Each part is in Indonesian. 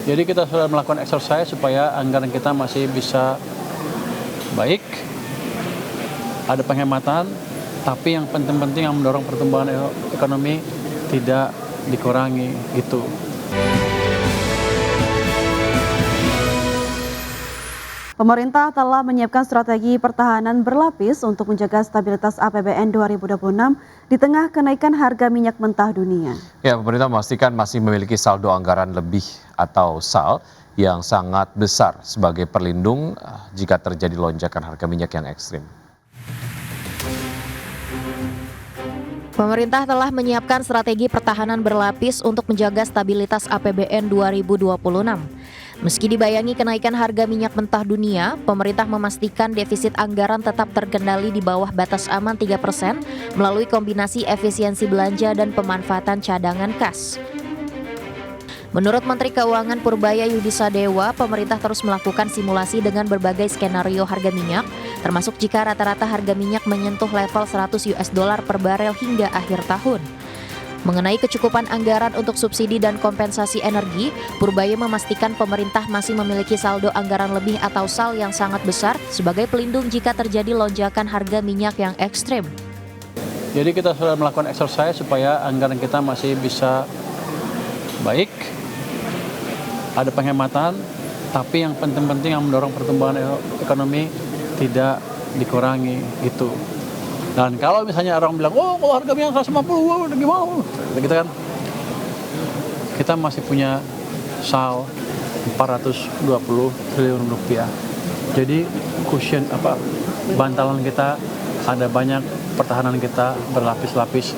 Jadi kita sudah melakukan exercise supaya anggaran kita masih bisa baik, ada penghematan, tapi yang penting-penting yang mendorong pertumbuhan ekonomi tidak dikurangi gitu. Pemerintah telah menyiapkan strategi pertahanan berlapis untuk menjaga stabilitas APBN 2026 di tengah kenaikan harga minyak mentah dunia. Ya, pemerintah memastikan masih memiliki saldo anggaran lebih atau SAL yang sangat besar sebagai perlindung jika terjadi lonjakan harga minyak yang ekstrim. Pemerintah telah menyiapkan strategi pertahanan berlapis untuk menjaga stabilitas APBN 2026. Meski dibayangi kenaikan harga minyak mentah dunia, pemerintah memastikan defisit anggaran tetap terkendali di bawah batas aman 3% melalui kombinasi efisiensi belanja dan pemanfaatan cadangan kas. Menurut Menteri Keuangan Purbaya Yudisadewa, pemerintah terus melakukan simulasi dengan berbagai skenario harga minyak, termasuk jika rata-rata harga minyak menyentuh level $100 per barel hingga akhir tahun. Mengenai kecukupan anggaran untuk subsidi dan kompensasi energi, Purbaya memastikan pemerintah masih memiliki saldo anggaran lebih atau SAL yang sangat besar sebagai pelindung jika terjadi lonjakan harga minyak yang ekstrim. Jadi kita sudah melakukan exercise supaya anggaran kita masih bisa baik, ada penghematan, tapi yang penting-penting yang mendorong pertumbuhan ekonomi tidak dikurangi gitu. Dan kalau misalnya orang bilang, oh kalau harga minyak 150, gimana? Gitu kan. Kita masih punya SAL 420 triliun rupiah. Jadi cushion bantalan kita ada banyak, pertahanan kita berlapis-lapis.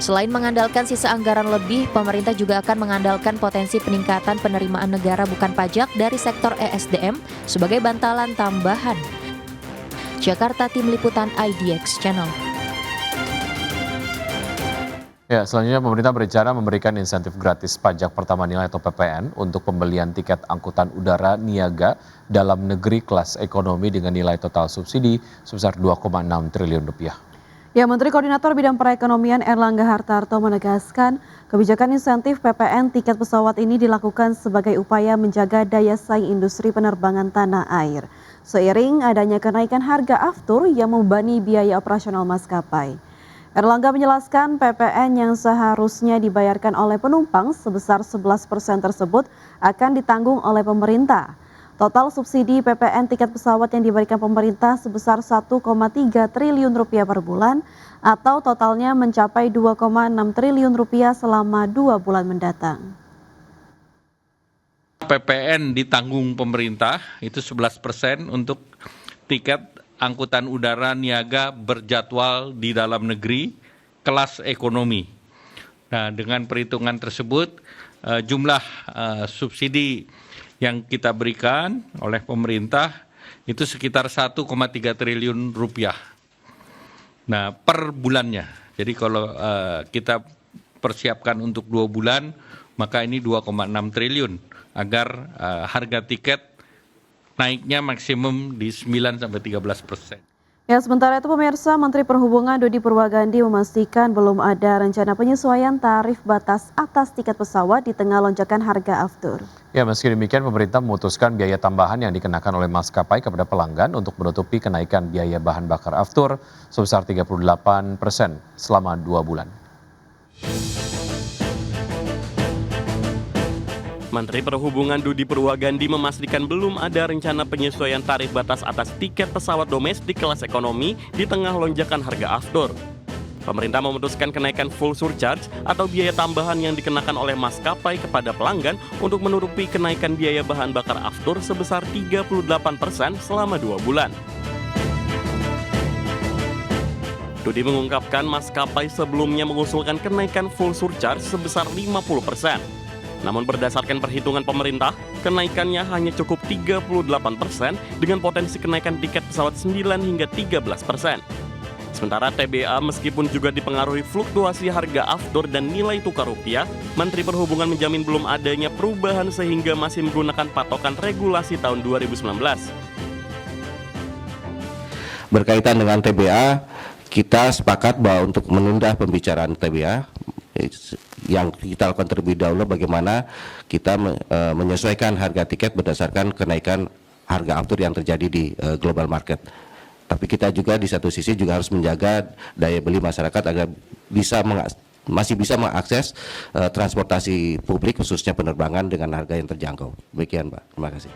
Selain mengandalkan sisa anggaran lebih, pemerintah juga akan mengandalkan potensi peningkatan penerimaan negara bukan pajak dari sektor ESDM sebagai bantalan tambahan. Jakarta, Tim Liputan IDX Channel. Ya, selanjutnya pemerintah berencana memberikan insentif gratis pajak pertama nilai atau PPN untuk pembelian tiket angkutan udara niaga dalam negeri kelas ekonomi dengan nilai total subsidi sebesar 2,6 triliun rupiah. Ya, Menteri Koordinator Bidang Perekonomian Erlangga Hartarto menegaskan kebijakan insentif PPN tiket pesawat ini dilakukan sebagai upaya menjaga daya saing industri penerbangan tanah air. Seiring adanya kenaikan harga aftur yang membebani biaya operasional maskapai. Erlangga menjelaskan PPN yang seharusnya dibayarkan oleh penumpang sebesar 11% tersebut akan ditanggung oleh pemerintah. Total subsidi PPN tiket pesawat yang diberikan pemerintah sebesar 1,3 triliun rupiah per bulan atau totalnya mencapai 2,6 triliun rupiah selama 2 bulan mendatang. PPN ditanggung pemerintah itu 11% untuk tiket angkutan udara niaga berjadwal di dalam negeri kelas ekonomi. Nah, dengan perhitungan tersebut jumlah subsidi yang kita berikan oleh pemerintah itu sekitar 1,3 triliun rupiah. Nah, per bulannya. Jadi kalau kita persiapkan untuk 2 bulan, maka ini 2,6 triliun agar harga tiket naiknya maksimum di 9-13%. Ya, sementara itu pemirsa, Menteri Perhubungan Dodi Purwagandi memastikan belum ada rencana penyesuaian tarif batas atas tiket pesawat di tengah lonjakan harga aftur. Ya, meski demikian pemerintah memutuskan biaya tambahan yang dikenakan oleh maskapai kepada pelanggan untuk menutupi kenaikan biaya bahan bakar aftur sebesar 38% selama 2 bulan. Menteri Perhubungan Dodi Purwagandi memastikan belum ada rencana penyesuaian tarif batas atas tiket pesawat domestik kelas ekonomi di tengah lonjakan harga aftur. Pemerintah memutuskan kenaikan full surcharge atau biaya tambahan yang dikenakan oleh maskapai kepada pelanggan untuk menutupi kenaikan biaya bahan bakar aftur sebesar 38% selama 2 bulan. Dodi mengungkapkan maskapai sebelumnya mengusulkan kenaikan full surcharge sebesar 50%. Namun berdasarkan perhitungan pemerintah, kenaikannya hanya cukup 38% dengan potensi kenaikan tiket pesawat 9 hingga 13%. Sementara TBA meskipun juga dipengaruhi fluktuasi harga aftur dan nilai tukar rupiah, Menteri Perhubungan menjamin belum adanya perubahan sehingga masih menggunakan patokan regulasi tahun 2019. Berkaitan dengan TBA, kita sepakat bahwa untuk menunda pembicaraan TBA, yang kita lakukan terlebih dahulu bagaimana kita menyesuaikan harga tiket berdasarkan kenaikan harga aftur yang terjadi di global market. Tapi kita juga di satu sisi juga harus menjaga daya beli masyarakat agar masih bisa mengakses transportasi publik khususnya penerbangan dengan harga yang terjangkau. Demikian Pak, terima kasih.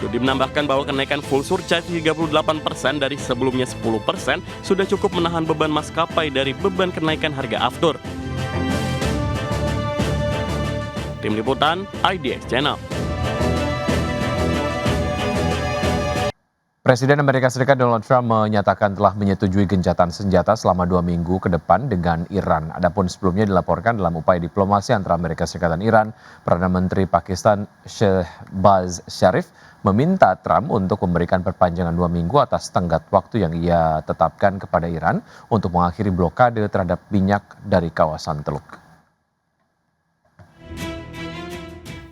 Dodi menambahkan bahwa kenaikan full surcharge 38% dari sebelumnya 10% sudah cukup menahan beban maskapai dari beban kenaikan harga aftur. Tim Liputan IDX Channel. Presiden Amerika Serikat Donald Trump menyatakan telah menyetujui gencatan senjata selama 2 minggu ke depan dengan Iran. Adapun sebelumnya dilaporkan dalam upaya diplomasi antara Amerika Serikat dan Iran, Perdana Menteri Pakistan Shehbaz Sharif meminta Trump untuk memberikan perpanjangan 2 minggu atas tenggat waktu yang ia tetapkan kepada Iran untuk mengakhiri blokade terhadap minyak dari kawasan Teluk.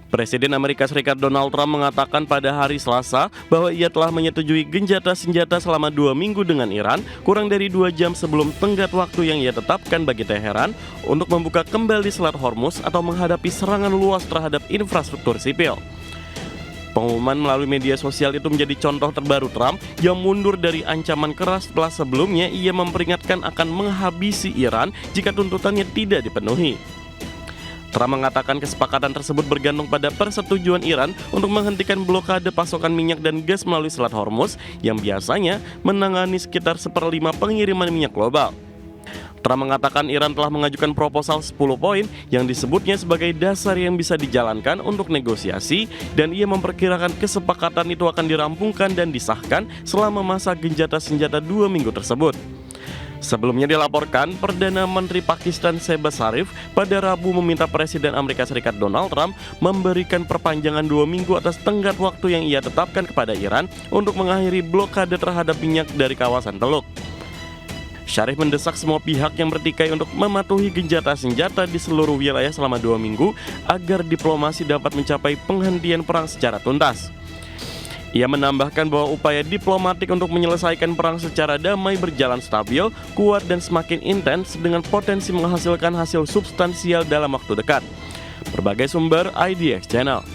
Presiden Amerika Serikat Donald Trump mengatakan pada hari Selasa bahwa ia telah menyetujui gencatan senjata selama 2 minggu dengan Iran kurang dari 2 jam sebelum tenggat waktu yang ia tetapkan bagi Teheran untuk membuka kembali Selat Hormuz atau menghadapi serangan luas terhadap infrastruktur sipil. Pengumuman melalui media sosial itu menjadi contoh terbaru Trump yang mundur dari ancaman keras setelah sebelumnya ia memperingatkan akan menghabisi Iran jika tuntutannya tidak dipenuhi. Trump mengatakan kesepakatan tersebut bergantung pada persetujuan Iran untuk menghentikan blokade pasokan minyak dan gas melalui Selat Hormuz yang biasanya menangani sekitar 1/5 pengiriman minyak global. Trump mengatakan Iran telah mengajukan proposal 10 poin yang disebutnya sebagai dasar yang bisa dijalankan untuk negosiasi dan ia memperkirakan kesepakatan itu akan dirampungkan dan disahkan selama masa gencatan senjata 2 minggu tersebut. Sebelumnya dilaporkan, Perdana Menteri Pakistan Shehbaz Sharif pada Rabu meminta Presiden Amerika Serikat Donald Trump memberikan perpanjangan 2 minggu atas tenggat waktu yang ia tetapkan kepada Iran untuk mengakhiri blokade terhadap minyak dari kawasan Teluk. Sharif mendesak semua pihak yang bertikai untuk mematuhi gencatan senjata di seluruh wilayah selama 2 minggu agar diplomasi dapat mencapai penghentian perang secara tuntas. Ia menambahkan bahwa upaya diplomatik untuk menyelesaikan perang secara damai berjalan stabil, kuat dan semakin intens dengan potensi menghasilkan hasil substansial dalam waktu dekat. Berbagai sumber IDX Channel.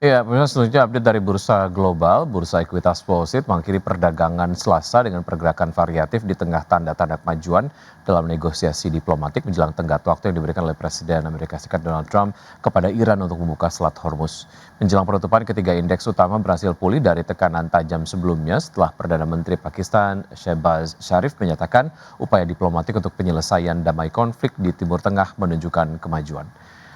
Ya, pemirsa, selanjutnya update dari Bursa Global. Bursa Ekuitas Wall Street mengakhiri perdagangan Selasa dengan pergerakan variatif di tengah tanda-tanda kemajuan dalam negosiasi diplomatik menjelang tenggat waktu yang diberikan oleh Presiden Amerika Serikat Donald Trump kepada Iran untuk membuka Selat Hormuz. Menjelang penutupan, ketiga indeks utama berhasil pulih dari tekanan tajam sebelumnya setelah Perdana Menteri Pakistan Shehbaz Sharif menyatakan upaya diplomatik untuk penyelesaian damai konflik di Timur Tengah menunjukkan kemajuan.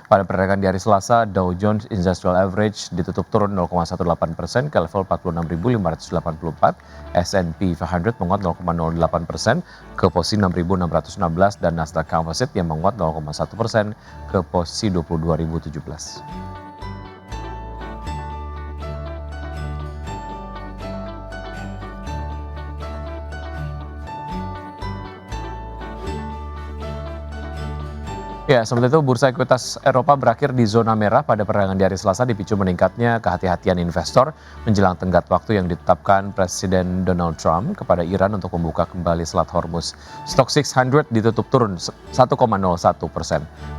Pada perdagangan di hari Selasa, Dow Jones Industrial Average ditutup turun 0,18% ke level 46.584, S&P 500 menguat 0,08% ke posisi 6.616 dan Nasdaq Composite yang menguat 0,1% ke posisi 22.017. Ya, sementara itu Bursa Ekuitas Eropa berakhir di zona merah pada perdagangan di hari Selasa dipicu meningkatnya kehati-hatian investor menjelang tenggat waktu yang ditetapkan Presiden Donald Trump kepada Iran untuk membuka kembali Selat Hormuz. Stok 600 ditutup turun 1,01%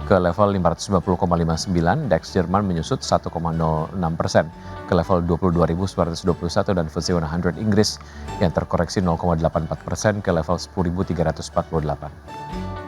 ke level 590,59, DAX Jerman menyusut 1,06% ke level 22.921 dan FTSE 100 Inggris yang terkoreksi 0,84% ke level 10.348.